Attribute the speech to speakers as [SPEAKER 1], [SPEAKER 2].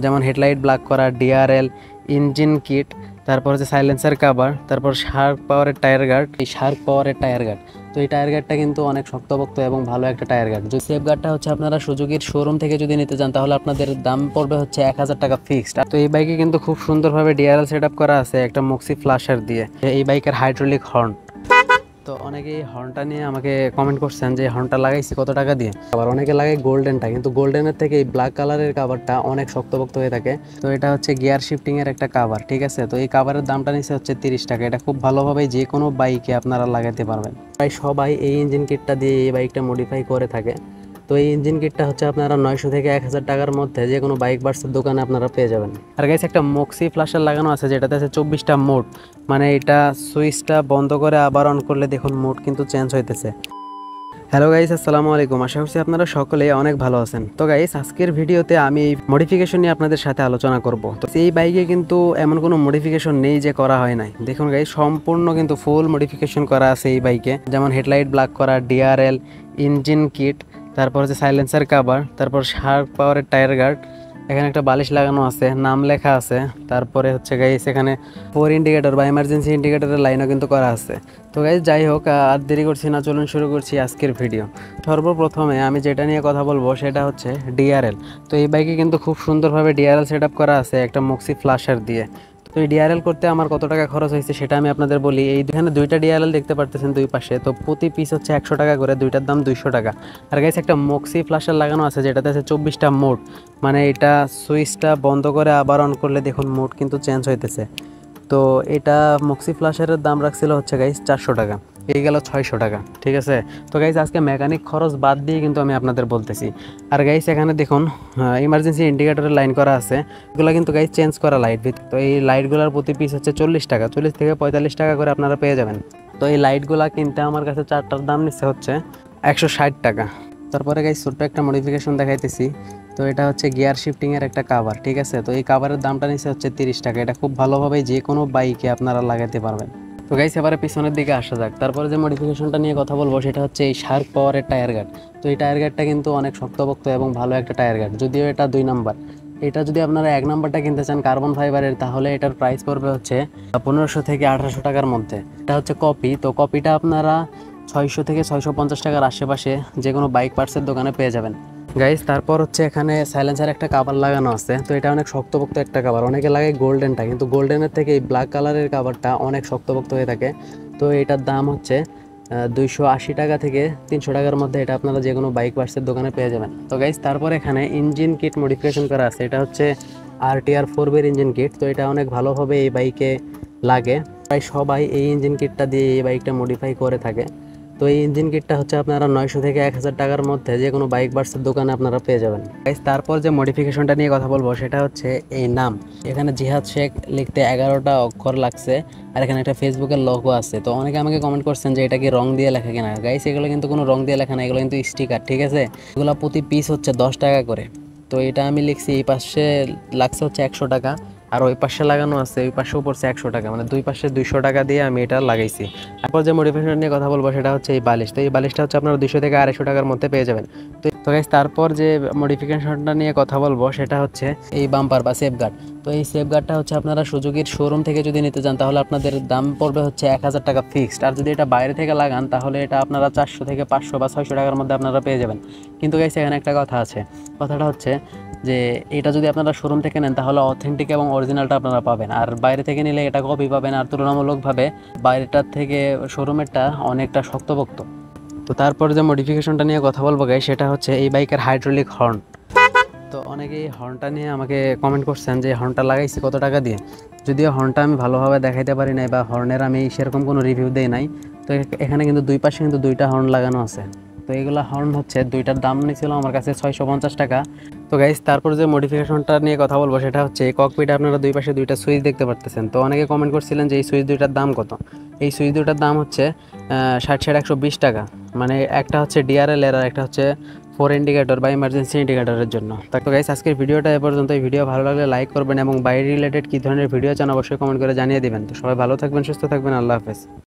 [SPEAKER 1] যেমন headlight black করা, DRL, engine kit, তারপর হচ্ছে সাইলেন্সার কভার, তারপর শার্ক পাওয়ারের টায়ার গার্ড। এই শার্ক পাওয়ারের টায়ার গার্ড, তো এই টায়ার গার্ডটা কিন্তু অনেক শক্তপোক্ত এবং ভালো একটা টায়ার গার্ড। যদি সেফ গার্ডটা হচ্ছে আপনারা সুজুকির শোরুম থেকে যদি নিতে চান তাহলে আপনাদের দাম পড়বে হচ্ছে 1000 টাকা ফিক্সড। তো এই বাইকে কিন্তু খুব সুন্দরভাবে ডিআরএল সেট আপ করা আছে একটা মক্সি ফ্লাশার দিয়ে। এই বাইকের হাইড্রোলিক হর্ন, তো অনেকেই হর্নটা নিয়ে আমাকে কমেন্ট করছেন যে হর্নটা লাগাইছি কত টাকা দিয়ে। আবার অনেকে লাগায় গোল্ডেনটা, কিন্তু গোল্ডেনের থেকে এই ব্ল্যাক কালারের কাভারটা অনেক শক্তপোক্ত হয়ে থাকে। তো এটা হচ্ছে গিয়ার শিফটিং এর একটা কাভার, ঠিক আছে। তো এই কাভারের দামটা নিচ্ছে হচ্ছে 30 টাকা। এটা খুব ভালোভাবে যে কোনো বাইকে আপনারা লাগাতে পারবেন। প্রায় সবাই এই ইঞ্জিন কিটটা দিয়ে এই বাইকটা মডিফাই করে থাকে। তো এই ইঞ্জিন কিটটা হচ্ছে আপনারা 900 থেকে 1000 টাকার মধ্যে যে কোনো বাইক বার্সের দোকানে আপনারা পেয়ে যাবেন। আর গাইস একটা মক্সি ফ্ল্যাশার লাগানো আছে যেটাতে আছে 24টা মোড, মানে এটা সুইচটা বন্ধ করে আবার অন করলে দেখুন মোড কিন্তু চেঞ্জ হইতেছে। হ্যালো গাইস, আসসালামু আলাইকুম। আশা করছি আপনারা সকলে অনেক ভালো আছেন। তো গাইস আজকের ভিডিওতে আমি এই মডিফিকেশন নিয়ে আপনাদের সাথে আলোচনা করব। তো এই বাইকে কিন্তু এমন কোনো মডিফিকেশন নেই যে করা হয় নাই। দেখুন গাইস সম্পূর্ণ কিন্তু ফুল মডিফিকেশন করা আছে এই বাইকে। যেমন হেডলাইট ব্ল্যাক করা, ডিআরএল, ইঞ্জিন কিট, তারপর হচ্ছে সাইলেন্সার কভার, তারপর শার্ক পাওয়ারের টায়ার গার্ড। এখানে একটা বালিশ লাগানো আছে, নাম লেখা আছে। তারপরে হচ্ছে গাইস এখানে 4 ইন্ডিকেটর বা এমার্জেন্সি ইন্ডিকেটরের লাইনও কিন্তু করা আছে। তো গাইস যাই হোক, আর দেরি করছি না, চলুন শুরু করছি আজকের ভিডিও। সর্বপ্রথমে আমি যেটা নিয়ে কথা বলবো সেটা হচ্ছে ডিআরএল। তো এই বাইকে কিন্তু খুব সুন্দরভাবে ডিআরএল সেট আপ করা আছে একটা মক্সি ফ্ল্যাশার দিয়ে। তো এই ডিআরএল করতে আমার কত টাকা খরচ হয়েছে সেটা আমি আপনাদের বলি। এইখানে দুইটা ডিআরএল দেখতে পারতেছেন দুই পাশে, তো প্রতি পিস হচ্ছে 100 টাকা করে, দুইটার দাম 200 টাকা। আর গাইস একটা মক্সি ফ্ল্যাশার লাগানো আছে যেটাতে আছে 24টা মোড, মানে এটা সুইচটা বন্ধ করে আবার অন করলে দেখুন মোড কিন্তু চেঞ্জ হইতেছে। তো এটা মক্সি ফ্ল্যাশারের দাম রাখছিল হচ্ছে গাইস 400 টাকা, এই গেল 600 টাকা, ঠিক আছে। তো গাইস আজকে মেকানিক খরচ বাদ দিয়ে কিন্তু আমি আপনাদের বলতেছি। আর গাইস এখানে দেখুন ইমার্জেন্সি ইন্ডিকেটরের লাইন করা আছে, এগুলো কিন্তু গাইস চেঞ্জ করা লাইট। তো এই লাইটগুলোর প্রতি পিস হচ্ছে 40 টাকা, 40 থেকে 45 টাকা করে আপনারা পেয়ে যাবেন। তো এই লাইটগুলা কিনতে আমার কাছে চারটার দাম নিচ্ছে হচ্ছে 160 টাকা। তারপরে গাইস ছোট্ট একটা মডিফিকেশন দেখাইতেছি। তো এটা হচ্ছে গিয়ার শিফটিং এর একটা কাভার, ঠিক আছে। তো এই কাভারের দামটা নিচ্ছে হচ্ছে 30 টাকা। এটা খুব ভালোভাবে যে কোনো বাইকে আপনারা লাগাতে পারবেন। তো গাইস এবারে পিছনের দিকে আসা যাক। তারপরে যে মডিফিকেশনটা নিয়ে কথা বলবো সেটা হচ্ছে এই শার্ক পাওয়ারের টায়ার গার্ড। তো এই টায়ার গার্ডটা কিন্তু অনেক শক্তপোক্ত এবং ভালো একটা টায়ার গার্ড, যদিও এটা 2 নাম্বার। এটা যদি আপনারা 1 নাম্বারটা কিনতে চান কার্বন ফাইবারের, তাহলে এটার প্রাইস পড়বে হচ্ছে 1500 থেকে 1800 টাকার মধ্যে। এটা হচ্ছে কপি, তো কপিটা আপনারা 600 থেকে 650 টাকার আশেপাশে যে কোনো বাইক পার্টসের দোকানে পেয়ে যাবেন গাইস। তারপর হচ্ছে এখানে সাইলেন্সার একটা কাভার লাগানো আছে। তো এটা অনেক শক্তপোক্ত একটা কাভার, অনেকে লাগায় গোল্ডেনটা, কিন্তু গোল্ডেনের থেকে এই ব্ল্যাক কালারের কাভারটা অনেক শক্তপোক্ত হয়ে থাকে। তো এটার দাম হচ্ছে 280 টাকা থেকে 300 টাকার মধ্যে। এটা আপনারা যে কোনো বাইক পার্টসের দোকানে পেয়ে যাবেন। তো গাইস তারপর এখানে ইঞ্জিন কিট মডিফিকেশন করা আছে। এটা হচ্ছে RTR 4 ইঞ্জিন কিট। তো এটা অনেক ভালোভাবে এই বাইকে লাগে, প্রায় সবাই এই ইঞ্জিন কিটটা দিয়ে এই বাইকটা মডিফাই করে থাকে। তো এই ইঞ্জিন কিটটা হচ্ছে আপনারা 900 থেকে 1000 টাকার মধ্যে যে কোনো বাইক বার্সের দোকানে আপনারা পেয়ে যাবেন। তারপর যে মডিফিকেশনটা নিয়ে কথা বলবো সেটা হচ্ছে এই নাম। এখানে জিহাদ শেখ লিখতে 11টা অক্ষর লাগছে, আর এখানে একটা ফেসবুকের লোগো আছে। তো অনেকে আমাকে কমেন্ট করছেন যে এটা কি রং দিয়ে লেখা কিনা। গাইস এগুলো কিন্তু কোনো রং দিয়ে লেখা না, এগুলো কিন্তু স্টিকার, ঠিক আছে। এগুলো প্রতি পিস হচ্ছে 10 টাকা করে। তো এটা আমি লিখছি, এই পাশে লাগছে হচ্ছে 100 টাকা, আর ওই পাশে লাগানো আছে ওই পাশেও পড়ছে 100 টাকা, মানে দুই পাশে 200 টাকা দিয়ে আমি এটা লাগাইছি। তারপর যে মডিফিকেশন নিয়ে কথা বলবো সেটা হচ্ছে এই বালিশ। তো এই বালিশটা হচ্ছে আপনারা 200 থেকে 250 টাকার মধ্যে পেয়ে যাবেন। তো গাইস তারপর যে মডিফিকেশনটা নিয়ে কথা বলবো সেটা হচ্ছে এই বাম্পার বা সেফগার্ড। তো এই সেফগার্ডটা হচ্ছে আপনারা সুজুকির শোরুম থেকে যদি নিতে চান তাহলে আপনাদের দাম পড়বে হচ্ছে 1000 টাকা ফিক্সড। আর যদি এটা বাইরে থেকে লাগান তাহলে এটা আপনারা 400 থেকে 500 বা 600 টাকার মধ্যে আপনারা পেয়ে যাবেন। কিন্তু গাইস এখানে একটা কথা আছে, কথাটা হচ্ছে যে এটা যদি আপনারা শোরুম থেকে নেন তাহলে অথেন্টিক এবং অরিজিনালটা আপনারা পাবেন, আর বাইরে থেকে নিলে এটা কপি পাবেন। আর তুলনামূলকভাবে বাইরেটার থেকে শোরুমেরটা অনেকটা শক্তপোক্ত। তো তারপর যে মডিফিকেশনটা নিয়ে কথা বলবো গাই সেটা হচ্ছে এই বাইকের হাইড্রোলিক হর্ন। তো অনেকেই হর্নটা নিয়ে আমাকে কমেন্ট করছেন যে হর্নটা লাগাইছি কত টাকা দিয়ে। যদিও হর্নটা আমি ভালোভাবে দেখাইতে পারি নাই বা হর্নের আমি সেরকম কোনো রিভিউ দেই নাই। তো এখানে কিন্তু দুই পাশে কিন্তু দুইটা হর্ন লাগানো আছে। তো এইগুলো হর্ন হচ্ছে দুইটার দাম নিয়েছিল আমার কাছে 650 টাকা। তো গাইস তারপর যে মডিফিকেশনটা নিয়ে কথা বলবো সেটা হচ্ছে এই ককপিটে আপনারা দুই পাশে দুইটা সুইচ দেখতে পারতেছেন। তো অনেকে কমেন্ট করছিলেন যে এই সুইচ দুইটার দাম কত। এই সুইচ দুইটার দাম হচ্ছে 60-120 টাকা, মানে একটা হচ্ছে ডিআরএল এর আর একটা হচ্ছে 4 ইন্ডিকেটর বা ইমার্জেন্সি ইন্ডিকেটরের জন্য। তো গাইস আজকের ভিডিওটা এ পর্যন্ত। এই ভিডিও ভালো লাগলে লাইক করবেন এবং বাইক রিলেটেড কী ধরনের ভিডিও চান অবশ্যই কমেন্ট করে জানিয়ে দিবেন। তো সবাই ভালো থাকবেন, সুস্থ থাকবেন, আল্লাহ হাফেজ।